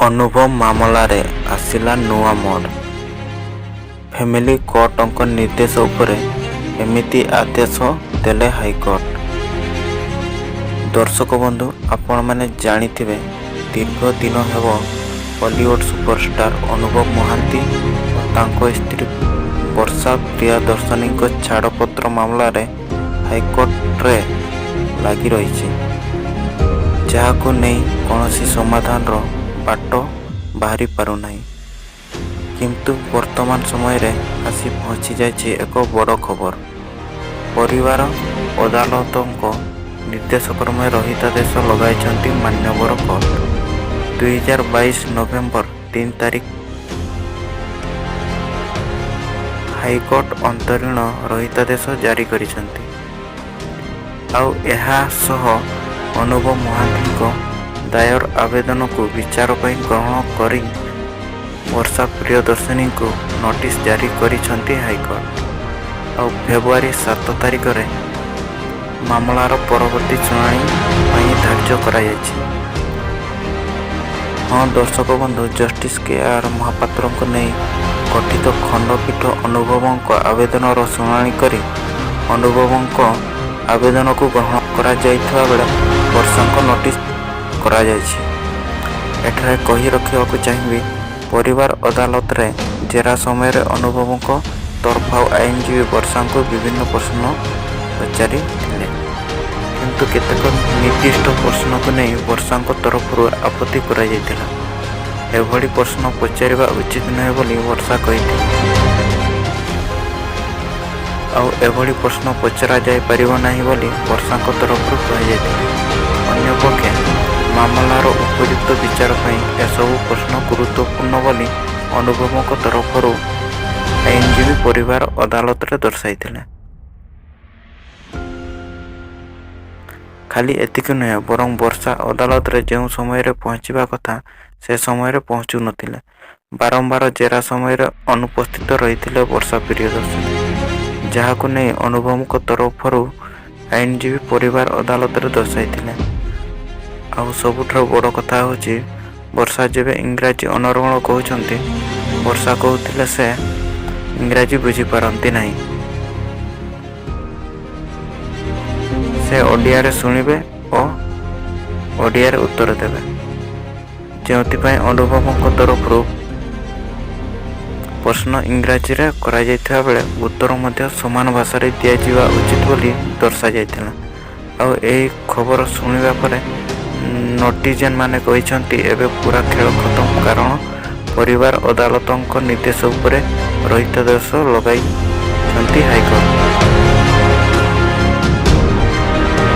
ଅନୁଭବ ମାମଲାରେ ଆସିଲା ନୂଆ ମୋଡ଼। ଫ୍ୟାମିଲି କୋର୍ଟଙ୍କ ନିର୍ଦ୍ଦେଶ ଉପରେ ଏମିତି ଆଦେଶ ଦେଲେ ହାଇକୋର୍ଟ। ଦର୍ଶକ ବନ୍ଧୁ, ଆପଣମାନେ ଜାଣିଥିବେ ଦୀର୍ଘ ଦିନ ହେବ ବଲିଉଡ୍ ସୁପରଷ୍ଟାର ଅନୁଭବ ମହାନ୍ତି ଓ ତାଙ୍କ ସ୍ତ୍ରୀ ବର୍ଷା ପ୍ରିୟଦର୍ଶନୀଙ୍କ ଛାଡ଼ପତ୍ର ମାମଲାରେ ହାଇକୋର୍ଟରେ ଲାଗି ରହିଛି, ଯାହାକୁ ନେଇ କୌଣସି ସମାଧାନର ବାଟ ବାହାରି ପାରୁନାହିଁ। କିନ୍ତୁ ବର୍ତ୍ତମାନ ସମୟରେ ଆସି ପହଞ୍ଚି ଯାଇଛି ଏକ ବଡ଼ ଖବର। ପରିବାର ଅଦାଲତଙ୍କ ନିର୍ଦ୍ଦେଶକ୍ରମେ ରହିତାଦେଶ ଲଗାଇଛନ୍ତି ମାନ୍ୟବର କୋର୍ଟ। 2022 ନଭେମ୍ବର 3 ତାରିଖ ହାଇକୋର୍ଟ ଅନ୍ତରୀଣ ରହିତାଦେଶ ଜାରି କରିଛନ୍ତି। ଆଉ ଏହା ସହ ଅନୁଭବ ମହାନ୍ତିଙ୍କ ଦାୟର ଆବେଦନକୁ ବିଚାର ପାଇଁ ଗ୍ରହଣ କରି ବର୍ଷା ପ୍ରିୟଦର୍ଶନୀଙ୍କୁ ନୋଟିସ୍ ଜାରି କରିଛନ୍ତି ହାଇକୋର୍ଟ। ଆଉ ଫେବୃଆରୀ 7 ତାରିଖରେ ମାମଲାର ପରବର୍ତ୍ତୀ ଶୁଣାଣି ପାଇଁ ଧାର୍ଯ୍ୟ କରାଯାଇଛି। ହଁ ଦର୍ଶକ ବନ୍ଧୁ, ଜଷ୍ଟିସ୍ କେ.ଆର୍. ମହାପାତ୍ରଙ୍କ ନେଇ ଗଠିତ ଖଣ୍ଡପୀଠ ଅନୁଭବଙ୍କ ଆବେଦନର ଶୁଣାଣି କରି ଅନୁଭବଙ୍କ ଆବେଦନକୁ ଗ୍ରହଣ କରାଯାଇଥିବା ବେଳେ ବର୍ଷାଙ୍କ ନୋଟିସ୍ କରାଯାଇଛି। ଏଠାରେ କହି ରଖିବାକୁ ଚାହିଁବି, ପରିବାର ଅଦାଲତରେ ଜେରା ସମୟରେ ଅନୁଭବଙ୍କ ତରଫରୁ ଆଇନଜୀବୀ ବର୍ଷାଙ୍କୁ ବିଭିନ୍ନ ପ୍ରଶ୍ନ ପଚାରିଥିଲେ, କିନ୍ତୁ କେତେକ ନିର୍ଦ୍ଦିଷ୍ଟ ପ୍ରଶ୍ନକୁ ନେଇ ବର୍ଷାଙ୍କ ତରଫରୁ ଆପତ୍ତି କରାଯାଇଥିଲା। ଏଭଳି ପ୍ରଶ୍ନ ପଚାରିବା ଉଚିତ ନୁହେଁ ବୋଲି ବର୍ଷା କହିଥିଲେ। ଆଉ ଏଭଳି ପ୍ରଶ୍ନ ପଚରା ଯାଇପାରିବ ନାହିଁ ବୋଲି ବର୍ଷାଙ୍କ ତରଫରୁ କୁହାଯାଇଥିଲା। ଅନ୍ୟପକ୍ଷେ ମାମଲାର ଉପଯୁକ୍ତ ବିଚାର ପାଇଁ ଏସବୁ ପ୍ରଶ୍ନ ଗୁରୁତ୍ୱପୂର୍ଣ୍ଣ ବୋଲି ଅନୁଭବଙ୍କ ତରଫରୁ ଆଇନଜୀବୀ ପରିବାର ଅଦାଲତରେ ଦର୍ଶାଇଥିଲେ। ଖାଲି ଏତିକି ନୁହେଁ, ବରଂ ବର୍ଷା ଅଦାଲତରେ ଯେଉଁ ସମୟରେ ପହଞ୍ଚିବା କଥା ସେ ସମୟରେ ପହଞ୍ଚୁ ନଥିଲେ। ବାରମ୍ବାର ଜେରା ସମୟରେ ଅନୁପସ୍ଥିତ ରହିଥିଲେ ବର୍ଷା ପ୍ରିୟଦର୍ଶନୀ, ଯାହାକୁ ନେଇ ଅନୁଭବଙ୍କ ତରଫରୁ ଆଇନଜୀବୀ ପରିବାର ଅଦାଲତରେ ଦର୍ଶାଇଥିଲେ। ଆଉ ସବୁଠାରୁ ବଡ଼ କଥା ହେଉଛି, ବର୍ଷା ଯେବେ ଇଂରାଜୀ ଅନର୍ଗଳ କହୁଛନ୍ତି, ବର୍ଷା କହୁଥିଲେ ସେ ଇଂରାଜୀ ବୁଝିପାରନ୍ତି ନାହିଁ। ସେ ଓଡ଼ିଆରେ ଶୁଣିବେ ଓ ଓଡ଼ିଆରେ ଉତ୍ତର ଦେବେ, ଯେଉଁଥିପାଇଁ ଅନୁଭବଙ୍କ ତରଫରୁ ପ୍ରଶ୍ନ ଇଂରାଜୀରେ କରାଯାଇଥିବା ବେଳେ ଉତ୍ତର ମଧ୍ୟ ସମାନ ଭାଷାରେ ଦିଆଯିବା ଉଚିତ ବୋଲି ଦର୍ଶାଯାଇଥିଲା। ଆଉ ଏହି ଖବର ଶୁଣିବା ପରେ ନେଟିଜେନ୍ ମାନେ କହିଛନ୍ତି, ଏବେ ପୁରା ଖେଳ ଖତମ, କାରଣ ପରିବାର ଅଦାଲତଙ୍କ ନିର୍ଦ୍ଦେଶ ଉପରେ ରହିତାଦେଶ ଲଗାଇଛନ୍ତି ହାଇକୋର୍ଟ।